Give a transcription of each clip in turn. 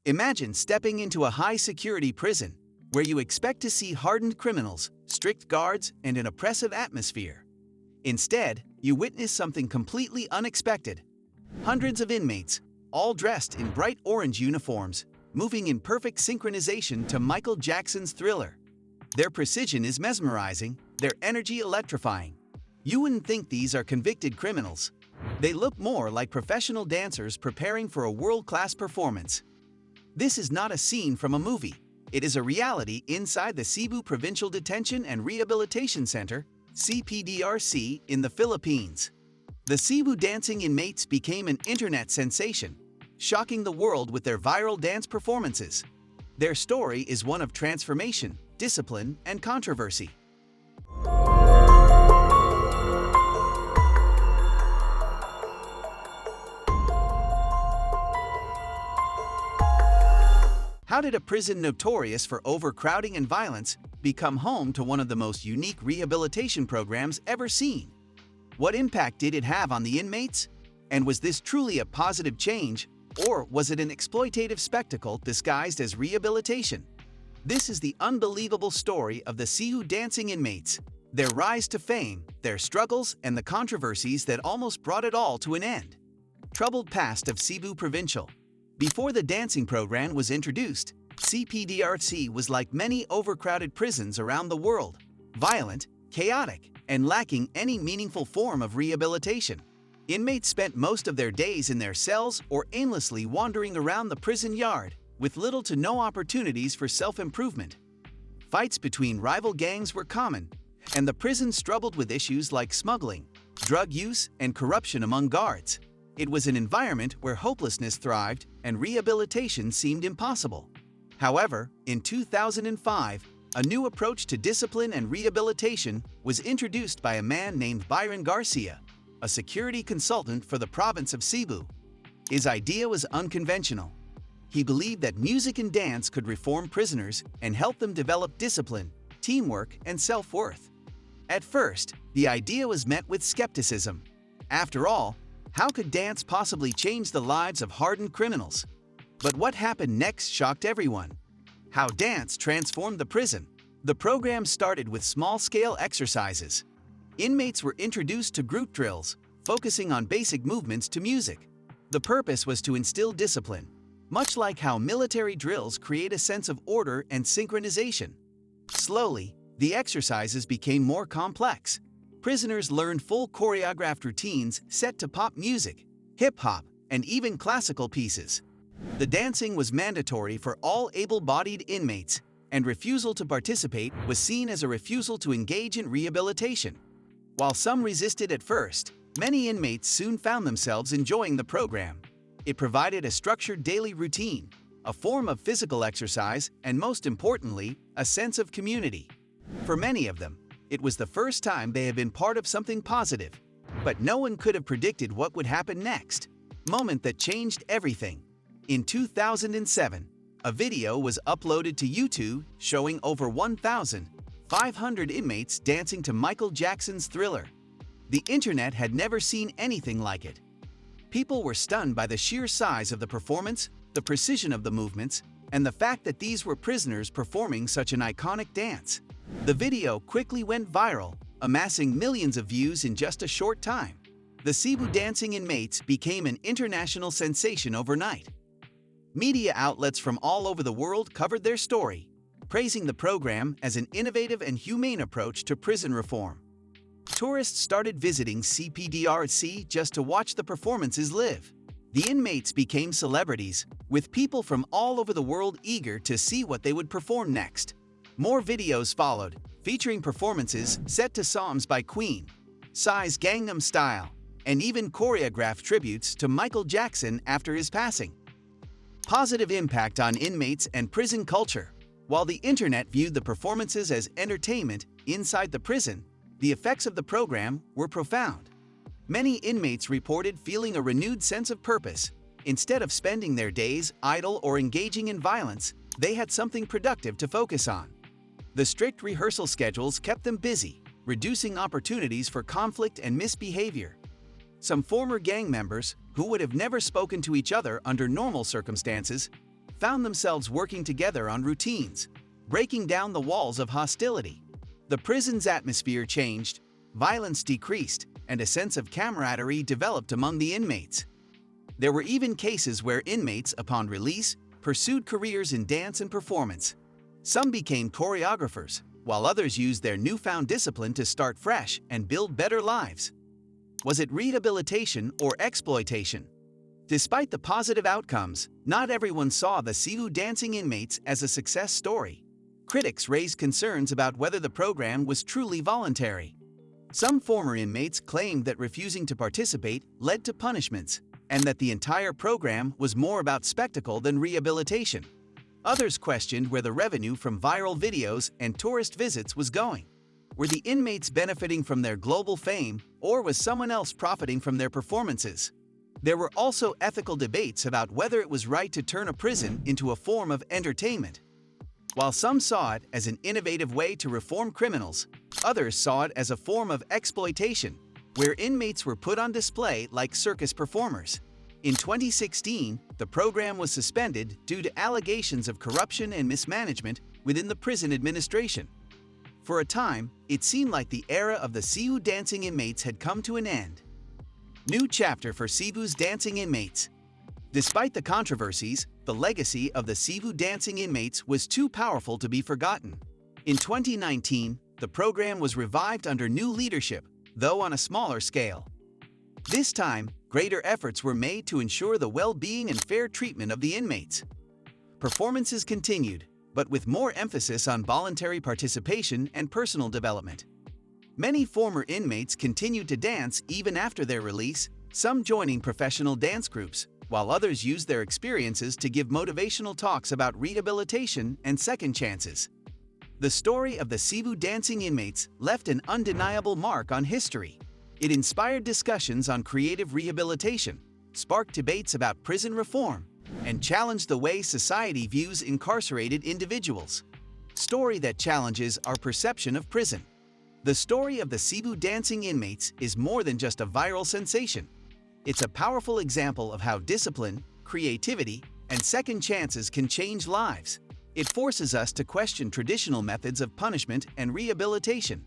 Imagine stepping into a high-security prison where you expect to see hardened criminals, strict guards, and an oppressive atmosphere. Instead, you witness something completely unexpected. Hundreds of inmates, all dressed in bright orange uniforms, moving in perfect synchronization to Michael Jackson's Thriller. Their precision is mesmerizing, their energy electrifying. You wouldn't think these are convicted criminals. They look more like professional dancers preparing for a world-class performance. This is not a scene from a movie. It is a reality inside the Cebu Provincial Detention and Rehabilitation Center, CPDRC, in the Philippines. The Cebu Dancing Inmates became an internet sensation, shocking the world with their viral dance performances. Their story is one of transformation, discipline, and controversy. How did a prison notorious for overcrowding and violence become home to one of the most unique rehabilitation programs ever seen? What impact did it have on the inmates? And was this truly a positive change, or was it an exploitative spectacle disguised as rehabilitation? This is the unbelievable story of the Cebu Dancing Inmates, their rise to fame, their struggles, and the controversies that almost brought it all to an end. Troubled past of Cebu Provincial. Before the dancing program was introduced, CPDRC was like many overcrowded prisons around the world, violent, chaotic, and lacking any meaningful form of rehabilitation. Inmates spent most of their days in their cells or aimlessly wandering around the prison yard, with little to no opportunities for self-improvement. Fights between rival gangs were common, and the prison struggled with issues like smuggling, drug use, and corruption among guards. It was an environment where hopelessness thrived and rehabilitation seemed impossible. However, in 2005, a new approach to discipline and rehabilitation was introduced by a man named Byron Garcia, a security consultant for the province of Cebu. His idea was unconventional. He believed that music and dance could reform prisoners and help them develop discipline, teamwork, and self-worth. At first, the idea was met with skepticism. After all, how could dance possibly change the lives of hardened criminals? But what happened next shocked everyone. How dance transformed the prison. The program started with small-scale exercises. Inmates were introduced to group drills, focusing on basic movements to music. The purpose was to instill discipline, much like how military drills create a sense of order and synchronization. Slowly, the exercises became more complex. Prisoners learned full choreographed routines set to pop music, hip-hop, and even classical pieces. The dancing was mandatory for all able-bodied inmates, and refusal to participate was seen as a refusal to engage in rehabilitation. While some resisted at first, many inmates soon found themselves enjoying the program. It provided a structured daily routine, a form of physical exercise, and most importantly, a sense of community. For many of them, it was the first time they had been part of something positive. But no one could have predicted what would happen next. Moment that changed everything. In 2007, a video was uploaded to YouTube showing over 1,500 inmates dancing to Michael Jackson's Thriller. The internet had never seen anything like it. People were stunned by the sheer size of the performance, the precision of the movements, and the fact that these were prisoners performing such an iconic dance. The video quickly went viral, amassing millions of views in just a short time. The Cebu Dancing Inmates became an international sensation overnight. Media outlets from all over the world covered their story, praising the program as an innovative and humane approach to prison reform. Tourists started visiting CPDRC just to watch the performances live. The inmates became celebrities, with people from all over the world eager to see what they would perform next. More videos followed, featuring performances set to songs by Queen, Psy's Gangnam Style, and even choreographed tributes to Michael Jackson after his passing. Positive impact on inmates and prison culture. While the internet viewed the performances as entertainment inside the prison, the effects of the program were profound. Many inmates reported feeling a renewed sense of purpose. Instead of spending their days idle or engaging in violence, they had something productive to focus on. The strict rehearsal schedules kept them busy, reducing opportunities for conflict and misbehavior. Some former gang members, who would have never spoken to each other under normal circumstances, found themselves working together on routines, breaking down the walls of hostility. The prison's atmosphere changed, violence decreased, and a sense of camaraderie developed among the inmates. There were even cases where inmates, upon release, pursued careers in dance and performance. Some became choreographers, while others used their newfound discipline to start fresh and build better lives. Was it rehabilitation or exploitation? Despite the positive outcomes, not everyone saw the Cebu Dancing Inmates as a success story. Critics raised concerns about whether the program was truly voluntary. Some former inmates claimed that refusing to participate led to punishments, and that the entire program was more about spectacle than rehabilitation. Others questioned where the revenue from viral videos and tourist visits was going. Were the inmates benefiting from their global fame, or was someone else profiting from their performances? There were also ethical debates about whether it was right to turn a prison into a form of entertainment. While some saw it as an innovative way to reform criminals, others saw it as a form of exploitation, where inmates were put on display like circus performers. In 2016, the program was suspended due to allegations of corruption and mismanagement within the prison administration. For a time, it seemed like the era of the Cebu Dancing Inmates had come to an end. New chapter for Cebu's Dancing Inmates. Despite the controversies, the legacy of the Cebu Dancing Inmates was too powerful to be forgotten. In 2019, the program was revived under new leadership, though on a smaller scale. This time, greater efforts were made to ensure the well-being and fair treatment of the inmates. Performances continued, but with more emphasis on voluntary participation and personal development. Many former inmates continued to dance even after their release, some joining professional dance groups, while others used their experiences to give motivational talks about rehabilitation and second chances. The story of the Cebu Dancing Inmates left an undeniable mark on history. It inspired discussions on creative rehabilitation, sparked debates about prison reform, and challenged the way society views incarcerated individuals. Story that challenges our perception of prison. The story of the Cebu Dancing Inmates is more than just a viral sensation. It's a powerful example of how discipline, creativity, and second chances can change lives. It forces us to question traditional methods of punishment and rehabilitation.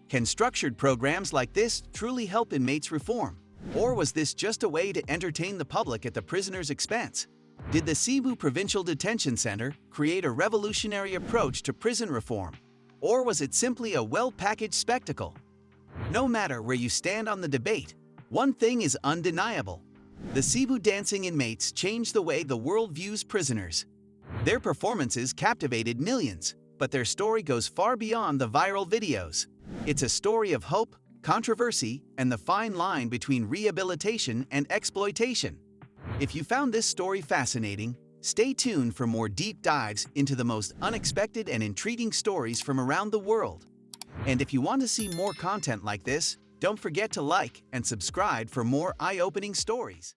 Can structured programs like this truly help inmates reform? Or was this just a way to entertain the public at the prisoner's expense? Did the Cebu Provincial Detention Center create a revolutionary approach to prison reform? Or was it simply a well-packaged spectacle? No matter where you stand on the debate, one thing is undeniable. The Cebu Dancing Inmates changed the way the world views prisoners. Their performances captivated millions, but their story goes far beyond the viral videos. It's a story of hope, controversy, and the fine line between rehabilitation and exploitation. If you found this story fascinating, stay tuned for more deep dives into the most unexpected and intriguing stories from around the world. And if you want to see more content like this, don't forget to like and subscribe for more eye-opening stories.